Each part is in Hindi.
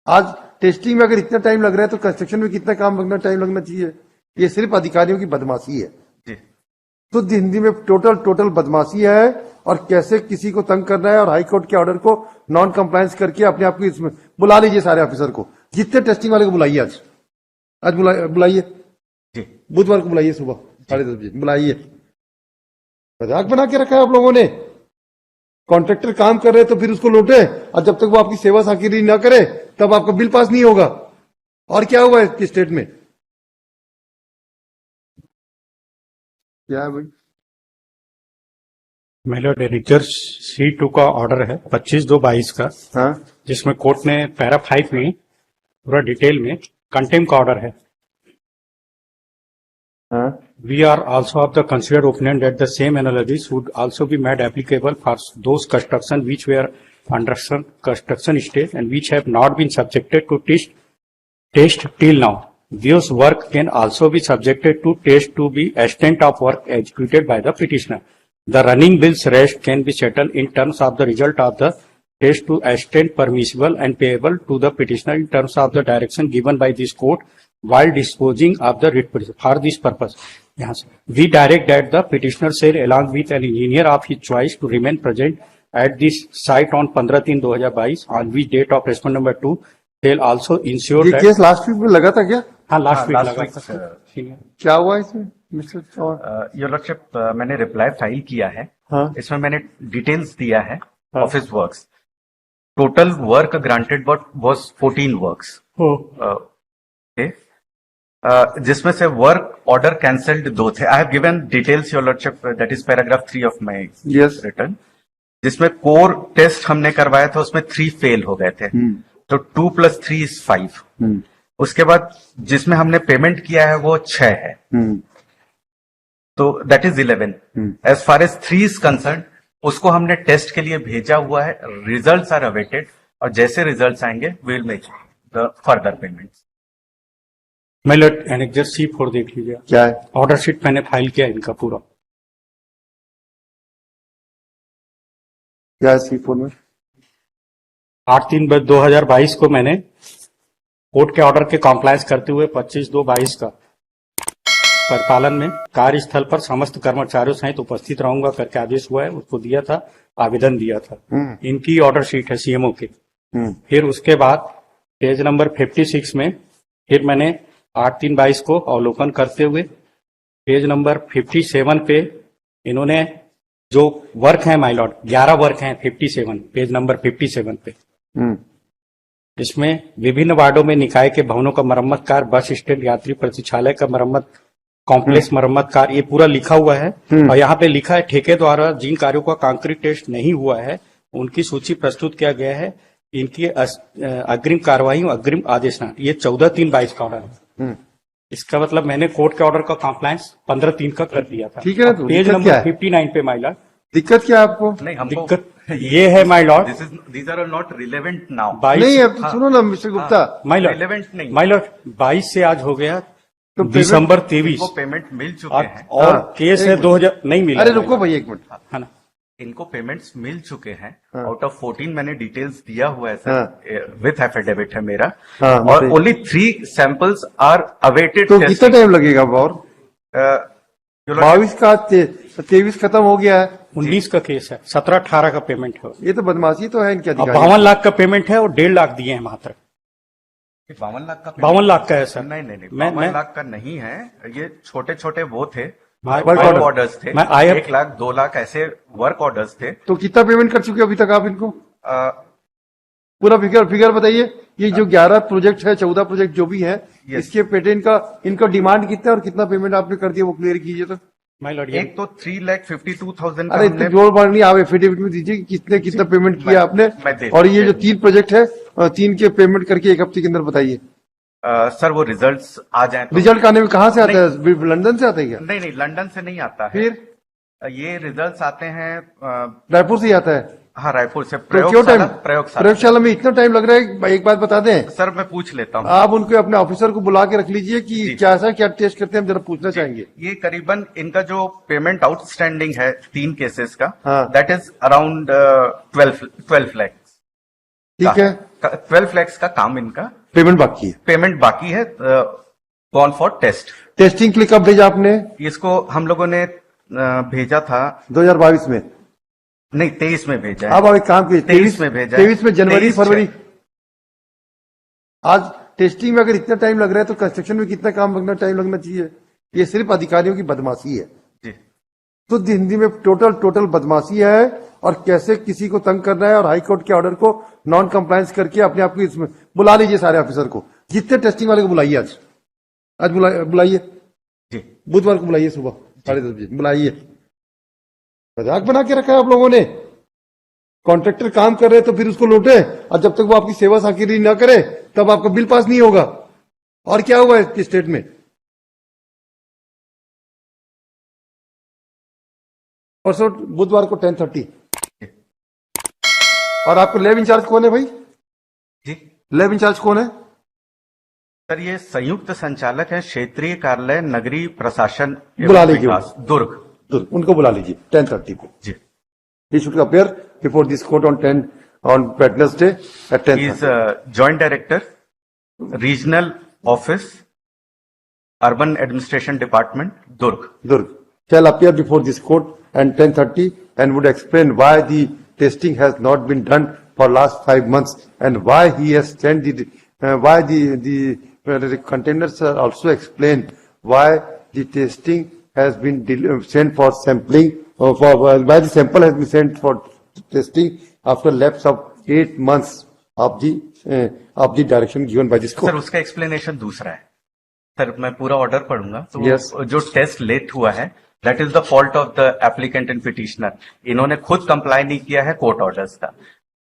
आज टेस्टिंग में अगर इतना टाइम लग रहा है तो कंस्ट्रक्शन में कितना टाइम लगना चाहिए? ये सिर्फ अधिकारियों की बदमाशी है जी। तो हिंदी में टोटल बदमाशी है। और कैसे किसी को तंग करना है और हाई कोर्ट के ऑर्डर को नॉन कंप्लायंस करके अपने आप को इसमें बुला लीजिए। सारे ऑफिसर को, जितने टेस्टिंग वाले को बुलाइए, आज बुलाइए, बुधवार को बुलाइए सुबह 10:30 बजे बुलाइए। मजाक बना के रखा है आप लोगों ने। कॉन्ट्रैक्टर काम कर रहे तो फिर उसको लौटे, और जब तक वो आपकी सेवा साकिरी ना करे तब आपका बिल पास नहीं होगा। और क्या हुआ है स्टेट में? क्या है भाई? महिला डायरेक्टर C2 का ऑर्डर है 25/2/22 का। हाँ, जिसमें कोर्ट ने पैरा 5 में पूरा डिटेल में कंटेम्प्ट का ऑर्डर है। हाँ, We are also of the considered opinion that the same analogies would also be made applicable for those construction which were under construction stage and which have not been subjected to test till now. Those work can also be subjected to test to be extent of work executed by the petitioner. The running bills rest can be settled in terms of the result of the test to extent permissible and payable to the petitioner in terms of the direction given by this court while disposing of the writ petition. For this purpose, we direct that the petitioner shall along with an engineer of his choice to remain present at this site on 15/3/2022 on which date of respondent number 2 shall also ensure ये that केस लास्ट वीक में लगा था क्या? हाँ लास्ट वीक last लगा week, था sir. क्या हुआ इसमें मिस्टर चौहान? योर लॉर्डशिप, मैंने रिप्लाई फाइल किया है। हाँ, इसमें मैंने डिटेल्स दिया है हाँ। Office works. Total work granted was 14 works. Okay, जिसमें से वर्क ऑर्डर कैंसल्ड 2 थे। I have given details your lordship, that is paragraph 3 of my yes, return. जिसमें कोर टेस्ट हमने करवाया था उसमें 3 फेल हो गए थे, तो 2 + 3 = 5। उसके बाद जिसमें हमने पेमेंट किया है वो 6 है, तो that is 11। As far as 3 is concern, उसको हमने टेस्ट के लिए भेजा हुआ है। रिजल्ट्स आर अवेटेड, और जैसे रिजल्ट्स आएंगे will make the further payments. महिला एनेक्जर C4 देख लीजिए, क्या है? ऑर्डर शीट मैंने फाइल किया इनका पूरा। क्या है C4 में? 8/3/2022 को मैंने कोर्ट के ऑर्डर के कॉम्प्लायंस करते हुए 25/2/22 का परिपालन में कार्यस्थल पर समस्त कर्मचारियों सहित उपस्थित रहूंगा करके आदेश हुआ है, उसको दिया था, आवेदन दिया था। इनकी ऑर्डर शीट है CMO की। फिर उसके बाद पेज नंबर 56 में फिर मैंने 8/3/22 को अवलोकन करते हुए पेज नंबर 57 पे इन्होंने जो वर्क है माय लॉर्ड 11 वर्क हैं 57 पेज नंबर 57 पे। इसमें विभिन्न वार्डों में निकाय के भवनों का मरम्मत कार्य, बस स्टैंड, यात्री प्रतीक्षालय का मरम्मत, कॉम्प्लेक्स मरम्मत कार्य, ये पूरा लिखा हुआ है। और यहाँ पे लिखा है ठेके द्वारा जिन कार्यों का कंक्रीट टेस्ट नहीं हुआ है उनकी सूची प्रस्तुत किया गया है। इनकी अग्रिम कार्रवाई, अग्रिम आदेश, ये 14/3/22 का ऑर्डर है। इसका मतलब मैंने कोर्ट के ऑर्डर का कॉम्प्लायंस 15/3 का कर दिया था। ठीक है ना? तो पेज नंबर 59 पे माय लॉर्ड दिक्कत क्या है आपको? नहीं, हमको दिक्कत ये है my lord, these are not relevant now. नहीं, अब सुनो ना mister Gupta, my lord, relevant नहीं। माय लॉर्ड 22 से आज हो गया तो दिसंबर 23 इनको पेमेंट मिल चुके हैं, और केस है 2000 नहीं मिला। अरे रुको भाई एक मिनट। है ना, इनको पेमेंट्स मिल चुके हैं। आउट ऑफ 14 मैंने डिटेल्स दिया हुआ है सर, विथ एफिडेविट है मेरा। और ओनली 3 सैंपल्स आर अवेटेड। तो कितना टाइम लगेगा? और 22 का 23 खत्म हो गया है, 19 का केस है, 17-18 का पेमेंट है। ये तो बदमाशी तो है इनके अब अधिकारी। 52 लाख का पेमेंट है और 1.5 लाख दिए हैं मात्र। 52 लाख का 52 लाख का है सर। नहीं नहीं नहीं, मैं 52 लाख का नहीं है। ये छोटे छोटे वो थे, वर्क वर्क ऑर्डर्स थे। मैं 1 लाख 2 लाख ऐसे वर्क ऑर्डर्स थे। तो कितना पेमेंट कर चुके अभी तक आप इनको? पूरा फिगर बताइए। ये जो 11 प्रोजेक्ट है, 14 प्रोजेक्ट जो भी है, इसके पेटेंट का इनका डिमांड कितना है और कितना पेमेंट आपने कर दिया वो क्लियर कीजिए। तो माय लॉर्ड, एक तो 3,52,000 अरे इतने जोड़ बाढ़ नहीं, आप एफिडेविट में दीजिए कि कितना पेमेंट किया आपने। और ये जो 3 प्रोजेक्ट है, 3 के पेमेंट करके 1 हफ्ते के अंदर बताइए। सर वो रिजल्ट्स आ जाए तो। रिजल्ट आने में कहाँ से आता है? लंदन से आता है क्या? नहीं नहीं, लंदन से नहीं आता है। फिर ये रिजल्ट्स आते हैं रायपुर से ही आता है। हाँ, रायपुर से। तो क्यों टाइम? प्रयोगशाला प्रयोगशाला में इतना टाइम लग रहा है? एक बात बता दें सर, मैं पूछ लेता हूँ। आप उनको अपने ऑफिसर को बुला के रख लीजिए कि क्या टेस्ट करते हैं, हम जरा पूछना चाहेंगे। ये करीबन इनका जो पेमेंट आउटस्टैंडिंग है 3 केसेस का, हाँ। That is around 12 lakh. ठीक है। 12 lakhs का काम इनका पेमेंट बाकी है। पेमेंट बाकी है, कॉल फॉर टेस्ट। टेस्टिंग के लिए कब भेजा आपने? इसको हम लोगों ने भेजा था 2022 में। नहीं 23 में भेजा है। अब एक काम कीजिए, 23 में भेजा है। 23 में जनवरी 23 फरवरी। आज टेस्टिंग में अगर इतना टाइम लग रहा है तो कंस्ट्रक्शन में कितना टाइम लगना चाहिए? ये सिर्फ अधिकारियों की बदमाशी है। जी। तो हिंदी में टोटल बदमाशी है, और कैसे किसी को तंग करना है, और हाई कोर्ट के ऑर्डर को नॉन कंप्लायंस करके अपने आप को इसमें बुला लीजिए सारे ऑफिसर को, जितने टेस्टिंग वाले को बुलाइए आज बुलाइए। जी। बुधवार को बुलाइए सुबह 10:30 बजे बुलाइए। मजाक बना के रखा है आप लोगों ने। कॉन्ट्रैक्टर काम कर रहे तो फिर उसको लौटे, और जब तक वो आपकी सेवा साकिरी ना करे तब आपका बिल पास नहीं होगा। और क्या हुआ है स्टेट में? परसों बुधवार को 10:30। और आपको लैब इंचार्ज कौन है भाई? जी लैब इंचार्ज कौन है? सर ये संयुक्त संचालक है क्षेत्रीय कार्यालय नगरीय प्रशासन एवं बुला लीजिए विकास, दुर्ग। उनको बुला लीजिए 10:30 को। जी। He should appear before this court on Wednesday at 10:30. He is joint director, regional office, urban administration department, Durg. Durg shall appear before this court at 10:30 and would explain why the testing has not been done for last 5 months, and why he has sent why the containers are also explain why the testing has been sent for sampling, why the sample has been sent for testing after lapse of 8 months of the direction given by this court. Sir उसका एक्सप्लेनेशन दूसरा है। सर मैं पूरा ऑर्डर पढ़ूंगा तो Yes. जो टेस्ट लेट हुआ है that is the fault of the applicant and petitioner. इन्होंने खुद कंप्लाई नहीं किया है कोर्ट ऑर्डर्स का।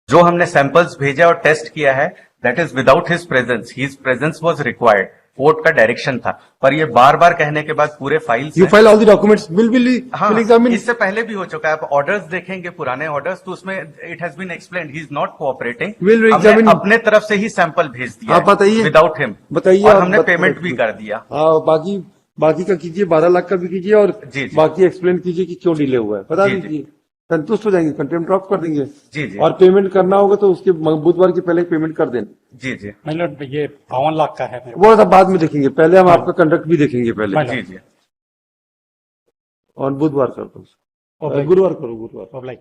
जो हमने सैंपल्स भेजा और टेस्ट किया है that is without his presence. His presence was required, court का डायरेक्शन था, पर ये बार बार कहने के बाद पूरे files You file all the documents, will हाँ, examine. इससे पहले भी हो चुका है। आप ऑर्डर्स देखेंगे पुराने ऑर्डर्स तो उसमें it has been explained he is not cooperating. Will examine. अपने तरफ से ही सैंपल भेज दिया आप बताइए। Without him. बताइए और आप हमने बताइए। पेमेंट भी कर दिया। हाँ, बाकी का कीजिए, 12 लाख का भी कीजिए, और जी, जी। बाकी एक्सप्लेन कीजिए कि क्यों डिले हुआ है, बता जी, जी। दीजिए। संतुष्ट हो जाएंगे, कंटेम्प्ट ड्रॉप कर देंगे। जी, जी। और पेमेंट करना होगा तो उसके बुधवार के पहले पेमेंट कर देना। जी जी मतलब ये 52 लाख का है मेरे वो सब बाद में देखेंगे, पहले हम आपका कंडक्ट भी देखेंगे पहले। जी जी। और बुधवार कर दो, Okay. गुरुवार करो, गुरुवार। को। लाइक